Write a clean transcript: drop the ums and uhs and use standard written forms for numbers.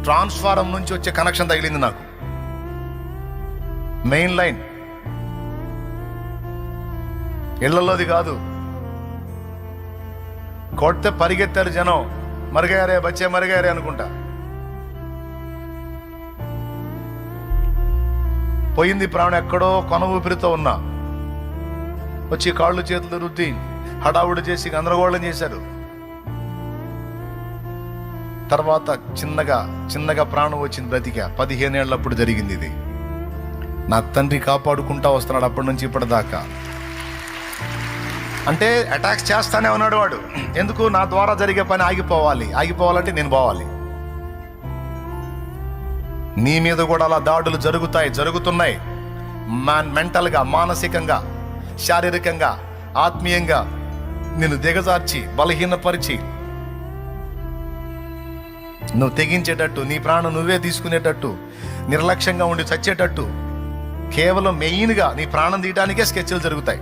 Transformer నుంచి వచ్చే connection తగిలింది నాకు. మెయిన్ లైన్, ఇళ్లలోది కాదు. కొడితే పరిగెత్తారు జనం, మరిగారే బచ్చే మరిగారే అనుకుంటా. పోయింది ప్రాణం. ఎక్కడో కొన ఊపిరితో ఉన్నా వచ్చి కాళ్ళు చేతులు రుద్ది హడావుడి చేసి గందరగోళం చేశారు. తర్వాత చిన్నగా ప్రాణం వచ్చింది, బ్రతికా. 15 ఏళ్ళప్పుడు జరిగింది ఇది. నా తండ్రి కాపాడుకుంటా వస్తున్నాడు అప్పటి నుంచి ఇప్పటిదాకా. అంటే అటాక్స్ చేస్తానే ఉన్నాడు వాడు. ఎందుకు? నా ద్వారా జరిగే పని ఆగిపోవాలంటే నేను పోవాలి. నీ మీద కూడా అలా దాడులు జరుగుతున్నాయి. మెంటల్గా, మానసికంగా, శారీరకంగా, ఆత్మీయంగా నిన్ను దిగజార్చి బలహీనపరిచి నువ్వు తెగించేటట్టు, నీ ప్రాణం నువ్వే తీసుకునేటట్టు, నిర్లక్ష్యంగా ఉండి చచ్చేటట్టు, కేవలం మెయిన్గా నీ ప్రాణం తీయడానికే స్కెచ్లు జరుగుతాయి.